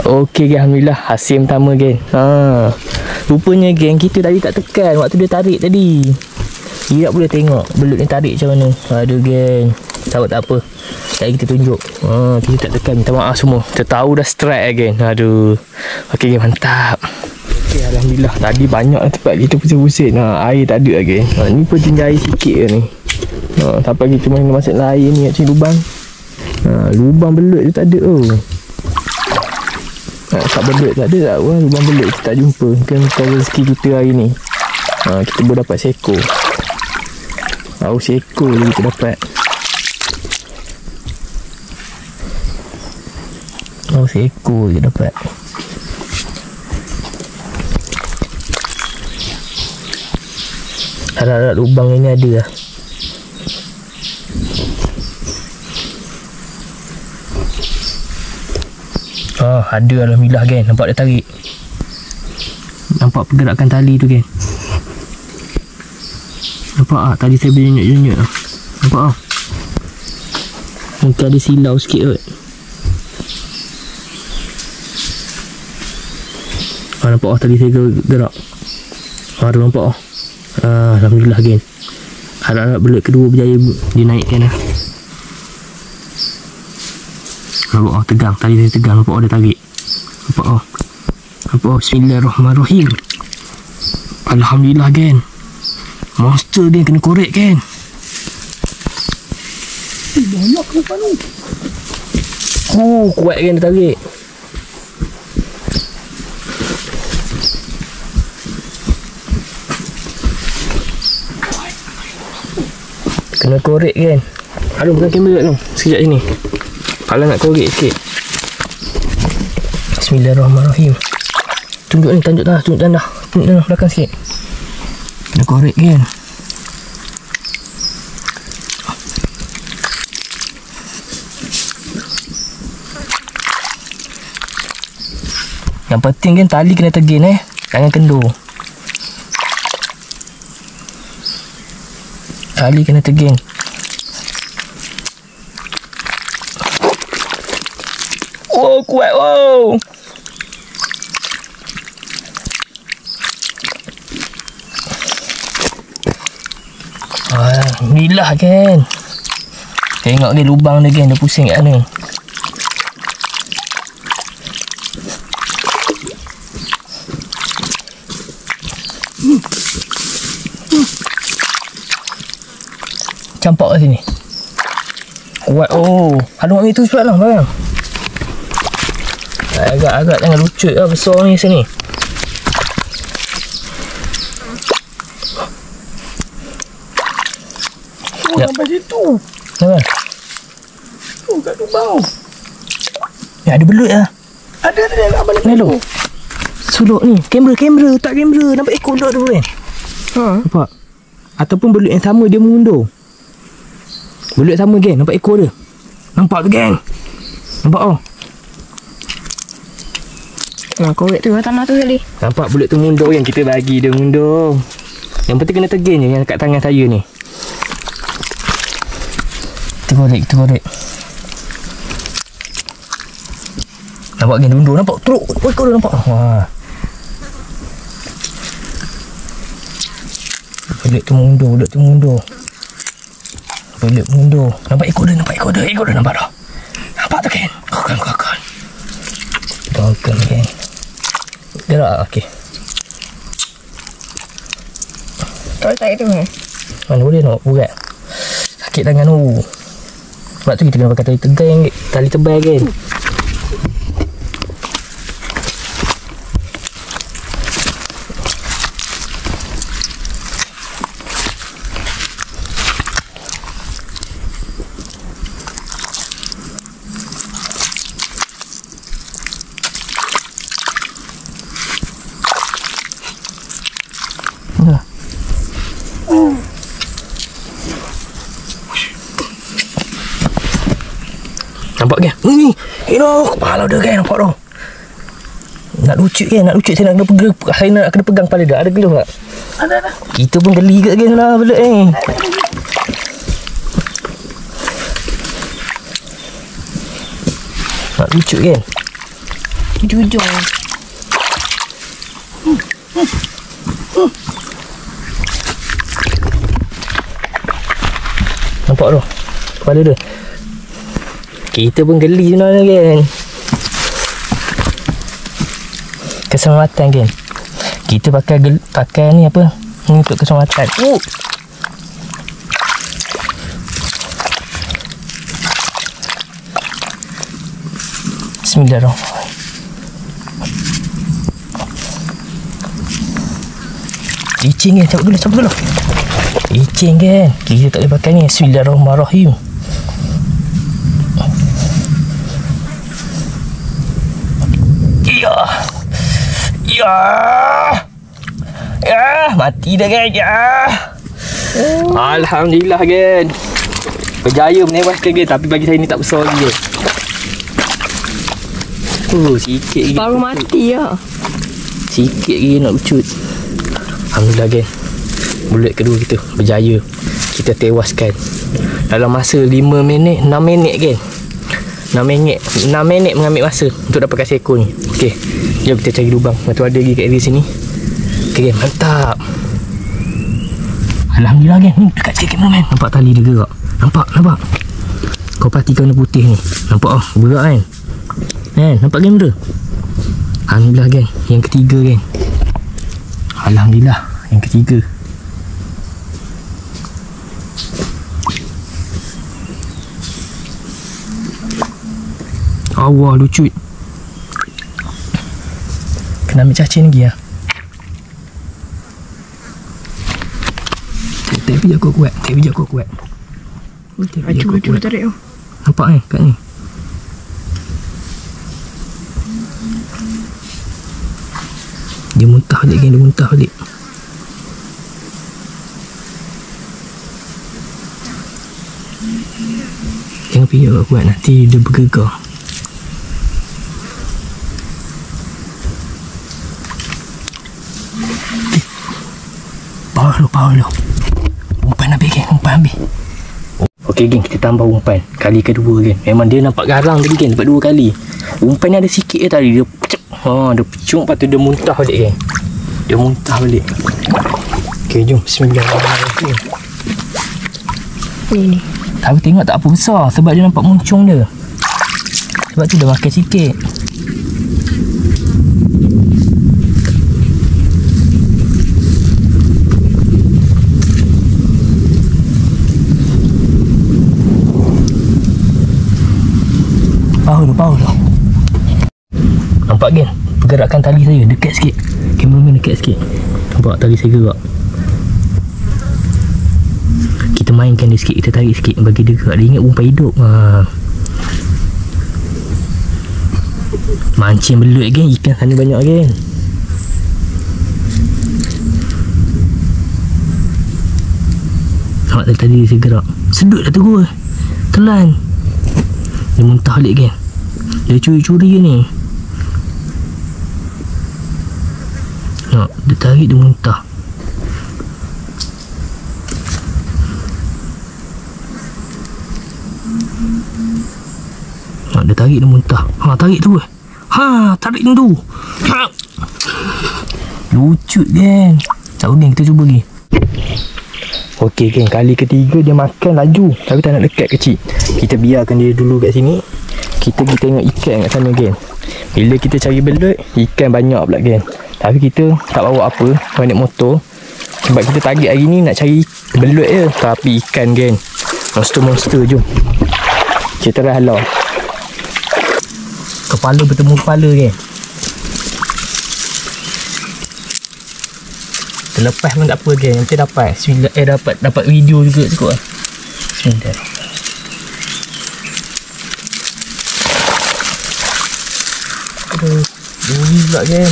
Okey geng, alhamdulillah hasil pertama geng. Rupanya geng kita tadi tak tekan waktu dia tarik tadi. Dia tak boleh tengok belut ni tarik macam mana. Aduh geng, sahabat tak apa. Sekali kita tunjuk. Kita tak tekan, minta maaf semua. Kita tahu dah strike geng. Aduh. Okey geng, mantap. Okey, alhamdulillah tadi banyak tempat kita pusing-pusing. Air tak ada geng. Ni pun tinggal air sikit je ni. Sampai kita main masuk air ni kat sini lubang. Lubang belut tu tak ada tak belut tak ada tak. Lubang belut kita tak jumpa. Kan rezeki kita hari ni. Kita boleh dapat seekor. Seekor je kita dapat. Seekor je dapat. Harap-harap lubang ini ada lah. Ada alhamdulillah geng. Nampak dia tarik. Nampak pergerakan tali tu geng. Nampak tali saya berjenyuk-jenyuk. Nampak mungkin ada silau sikit kot. Nampak tali saya gerak. Ada nampak alhamdulillah geng. Harap-harap belut kedua berjaya dinaikkan lah. Nampak tegang, tali saya tegang. Nampak dia tarik. Nampak Bismillahirrahmanirrahim. Alhamdulillah geng. Monster geng, kena korek geng. Banyak lepas ni. Kuat geng dia tarik. Kena korek geng. Aduh, bukan kamera tu. Sekejap sini. Kepala nak korek sikit. Bismillahirrahmanirrahim. Tunjuk ni, tunjuk dah belakang sikit. Kena korek kan. Yang penting kan tali kena tegin jangan kendur. Tali kena tegin. Kuat alhamdulillah kan. Tengok dia lubang dia kan, dia pusing kat mana. Campak kat sini. Kuat. Ada mak itu cepat lah barang. Agak-agak jangan lucut lah besar ni sini. Sampai situ. Mana? Kat lubang. Ada belut lah. Ada kat balik ni. Suluk ni. Kamera. Tak kamera. Nampak ekor belut tu kan? Nampak? Ataupun belut yang sama dia mengundur. Belut sama geng. Nampak ekor dia. Nampak tu geng. Nampak korek tu tanah tu tadi. Nampak belut tu mundur yang kita bagi dia mundur. Yang penting kena tegin je yang dekat tangan saya ni. Kita korek. Nampak geng mundur. Nampak teruk. Ekor dia nampak. Belut tu mundur. Belut mundur. Nampak ekor dia. Ekor dia nampak dah. Nampak tu kan? Kokon. Kokon kan. Gerak, okey. Kalau tarik tu mana boleh nak buat. Sakit tangan tu. Sebab tu kita kena pakai tali tebal kan. Nampak kan? Ni. Kepala dia kan nampak tu. Nak lucut kan? Saya nak kena pegang kepala dia. Ada gelung tak? Ada. Kita pun geli kat kan lah belut ni. Nak lucut kan? Hujung-hujung. Nampak tu kepala dia. Kita pun geli sebenarnya kan. Keselamatan kan. Kita pakai ni apa? Ni untuk keselamatan. Bismillahirrahmanirrahim. Licin kan, cabut dulu. Licin kan. Kita tak boleh pakai ni. Bismillahirrahmanirrahim. Ya, mati dah kan. Ya. Alhamdulillah kan. Berjaya menewaskan kan. Tapi bagi saya ni tak besar lagi kan. Sikit lagi. Baru mati ya. Sikit lagi nak ucut. Alhamdulillah kan. Bulat kedua kita berjaya. Kita tewaskan dalam masa 5 minit, 6 minit kan. 6 minit mengambil masa untuk dapatkan seekor ni. Okey, jom kita cari lubang. Lepas tu ada lagi kat area sini. Okey, mantap. Alhamdulillah kan. Ni dekat sikit kameraman. Nampak tali dia gerak. Nampak. Kau perhatikan warna putih ni. Nampak bergerak kan. Nampak kamera. Alhamdulillah kan. Yang ketiga kan. Alhamdulillah yang ketiga. Allah lucu. Kena ambil cacing lagi lah. Tak bijak kuat. Cuba tarik tu. Nampak kan kat ni. Dia muntah balik. Jangan pijak kuat, nanti dia bergegar. Power lu. Umpan habis. Okey geng, kita tambah umpan kali kedua kan. Memang dia nampak garang tadi kan, dapat 2 kali. Umpan ni ada sikit je tadi. Dia pecuk, lepas tu dia muntah balik kan. Okey, jom. Bismillahirrahmanirrahim. Ni. Tapi tengok tak apa besar sebab dia nampak muncung dia. Sebab tu dia makan sikit. Power tu. Nampak kan? Pergerakan tali saya dekat sikit. Kameraman dekat sikit. Nampak tali saya gerak. Kita mainkan dia sikit, kita tarik sikit bagi dia gerak. Dia ingat umpan hidup. Mancing belut kan, ikan sana banyak kan. Nampak tadi dia gerak. Sedut dah terus. Telan. Dia muntah balik kan. Dia curi-curi ni. Dia tarik, dia muntah. Dia tarik, dia muntah. Tarik tu. Tarik tu. Lucu kan. Sekejap geng, kita cuba lagi. Okey geng, kali ketiga dia makan laju. Tapi tak nak dekat kecil. Kita biarkan dia dulu kat sini. Kita pergi tengok ikan kat sana geng. Bila kita cari belut, ikan banyak pula geng. Tapi kita tak bawa apa, naik motor. Sebab kita target hari ni nak cari belut je. Tapi ikan geng, monster, jom. Kita try halau. Kepala bertemu kepala geng. Terlepas pun tak apa geng, nanti dapat. Dapat video juga cukup lah. Bismillah. Aduh, bunyi pula geng.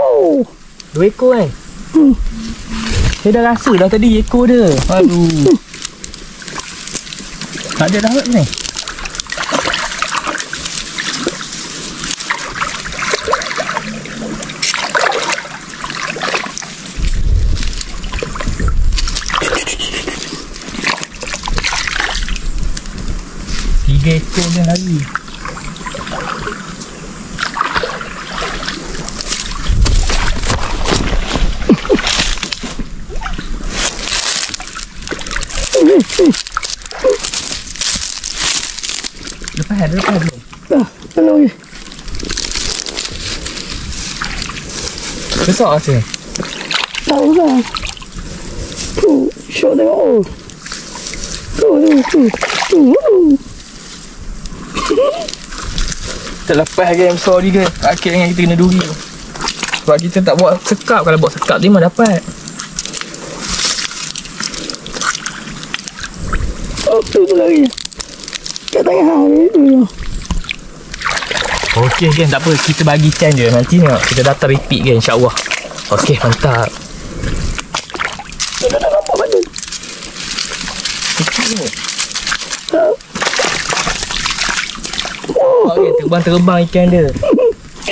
Oh. 2 ekor kan? Saya dah rasa dah tadi ekor dia. Aduh. Tak ada dah ni. 3 ekor dia lari. Lepas dulu. Tolong ni. Besar rasa. Tahu lah. Tu, syok tengok. Tu. Terlepas game besar ni ke. Akhirnya kita kena duri. Sebab kita tak buat sekap. Kalau buat sekap dia memang dapat. Oh, tu lagi. Kat tengah ni tu. Okey kan, tak apa. Kita bagi chance je. Nanti tengok. Kita datang repeat kan, insyaAllah. Okey, mantap. Kita dah nampak badan. Kecil ni. Okey, terbang ikan dia.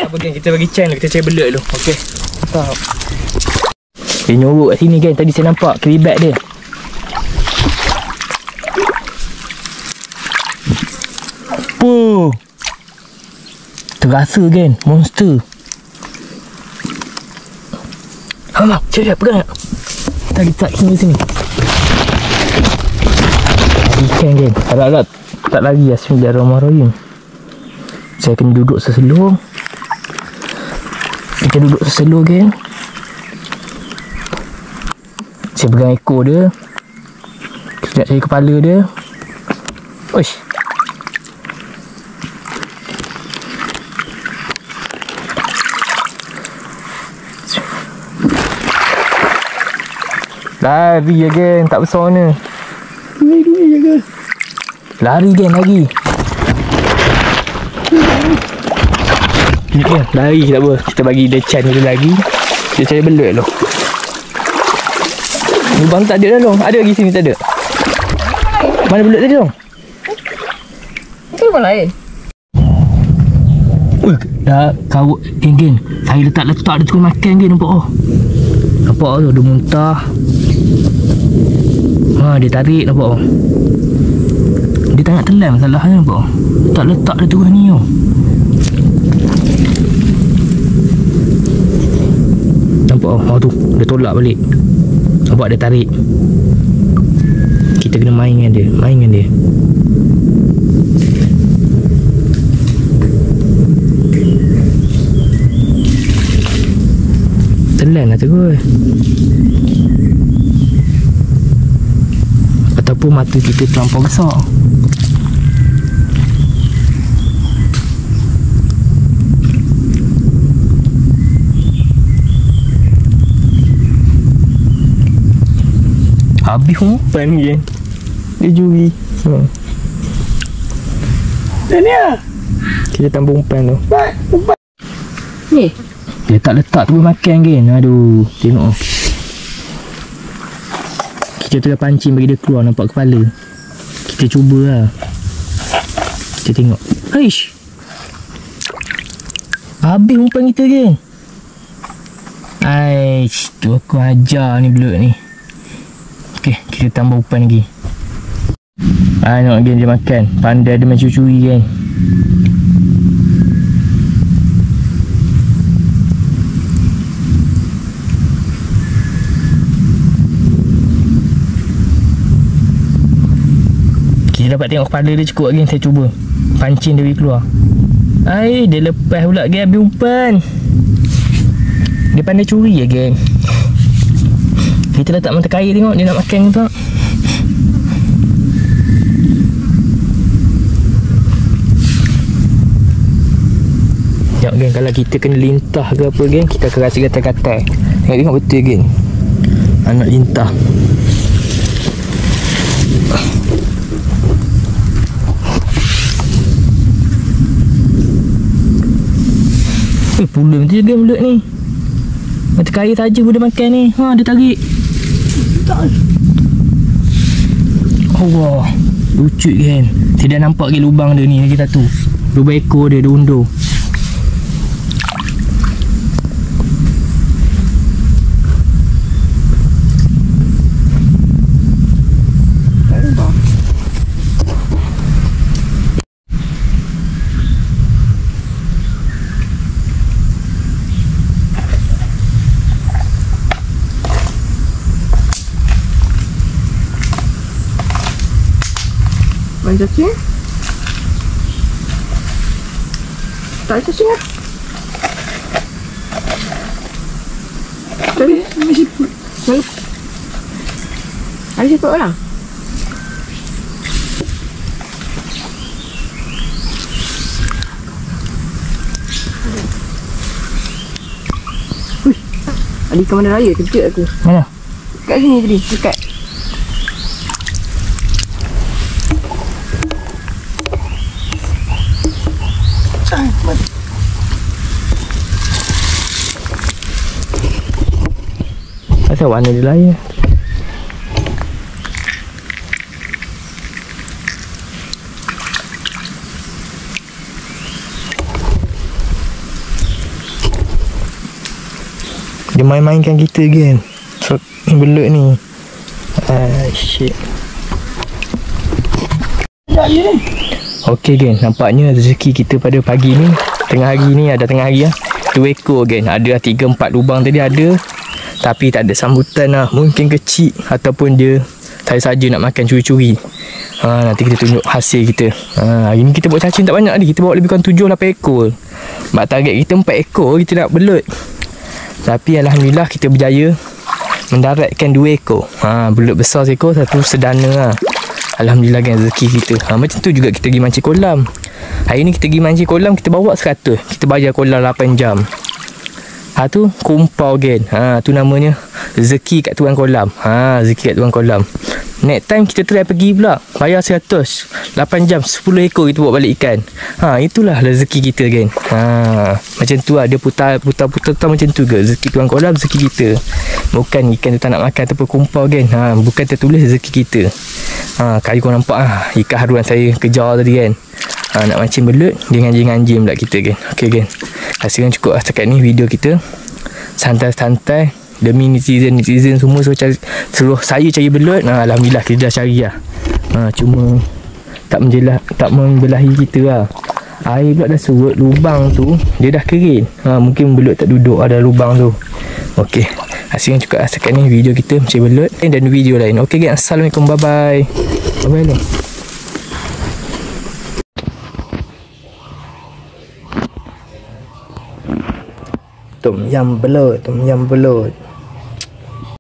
Apa kan, kita bagi chance. Kita cari belut dulu. Okey. Mantap. Dia nyorok kat sini kan. Tadi saya nampak keribat dia. Oh, terasa kan monster. Cepat pegang. Kita letak sini. Ikan kan. Harap-harap tak lari lah. Bismillahirrahmanirrahim. Saya kena duduk seselur. Kita duduk seselur kan. Saya pegang ekor dia. Kita nak cari kepala dia. Uish. Lari again, tak besar mana. Dua je ke? Lari again lagi. Ni kan, lari tak apa. Kita bagi dia chance dulu lagi. Kita cari belut dulu. Lubang tak ada dah long. Ada lagi sini tak ada. Mana belut tadi long? Itu lubang lain. Dah kawut geng. Saya letak dia tengah makan geng, nampak oh. Nampak tu dia muntah. Dia tarik nampak oh. Dia tak nak telan masalahnya nampak oh. Tak letak dia terus ni oh. Nampak oh. Tu dia tolak balik. Nampak dia tarik. Kita kena main dengan dia. Telan lah terus. Ataupun mata kita terlampau besar. Habis umpan ni kan. Dia juri. Dan ni lah. Kita tambah umpan tu. Umpan. Ni. Dia tak letak terus makan kan. Aduh, tengok. Kita tengah pancing bagi dia keluar, nampak kepala. Kita cuba lah. Kita tengok. Haish. Habis umpan kita kan. Aish, tu aku ajar ni belut ni. Okey, kita tambah umpan lagi. Tengok kan dia makan. Pandai dia macam curi kan. Kita dapat tengok kepala dia cukup lagi. Saya cuba pancing dia keluar. Dia lepas pula lagi habis umpan. Dia pandai curi ya geng. Kita letak mata kail tengok dia nak makan ke tak. Sekejap geng, kalau kita kena lintah ke apa geng, kita akan rasa gatal-gatal. Tengok betul geng. Anak lintah. Pula macam dia belut ni. Mata kail saja pun dia makan ni. Dia tarik. Allah, lucu kan. Saya dah nampak ke lubang dia ni lagi satu. Lubang ekor dia undur. Main cacing. Tak cacing lah. Tapi mesti selalu. Ada siput orang. Ada ikan mana raya kecil aku. Mana? Kat sini tadi, dekat. Asal warna dia lain. Dia main-mainkan kita kan. So, belut ni. Shit. Okey gen, nampaknya rezeki kita pada pagi ni, tengah hari ni, ada tengah hari lah, 2 ekor gen. Ada 3-4 lubang tadi ada, tapi tak ada sambutan lah. Mungkin kecil ataupun dia saja nak makan curi-curi. Nanti kita tunjuk hasil kita. Hari ni kita buat cacing tak banyak tadi. Kita bawa lebih kurang 7-8 ekor. Sebab target kita 4 ekor kita nak belut. Tapi Alhamdulillah kita berjaya mendaratkan 2 ekor. Belut besar seekor, satu sedana lah. Alhamdulillah kan rezeki kita. Macam tu juga kita pergi mancing kolam. Hari ni kita pergi mancing kolam, kita bawa 100. Kita bayar kolam 8 jam. Tu kumpau kan. Tu namanya rezeki kat tuan kolam. Rezeki kat tuan kolam. Next time kita try pergi pula, bayar 100, 8 jam, 10 ekor kita bawa balik ikan. Itulah rezeki kita kan. Macam tu lah, dia putar macam tu ke. Rezeki tuan kolam, rezeki kita. Bukan ikan tu tak nak makan ataupun kumpau kan. Bukan tertulis rezeki kita. Kali kau nampak ikan haruan saya kejar tadi kan. Nak mancing belut, dia anjing-anjing pula kita kan. Okey kan. Hasilkan cukup lah setakat ni video kita. Santai-santai demi netizen semua suruh saya cari belut. Alhamdulillah kita dah cari lah. Cuma tak membelahi kita lah. Air pula dah surut, lubang tu dia dah kering. Mungkin belut tak duduk ada lubang tu. Okey, hasilkan cukup lah setakat ni video kita mencari belut dan video lain. Okey guys, Assalamualaikum, bye bye. Bye bye. Tom yam belut.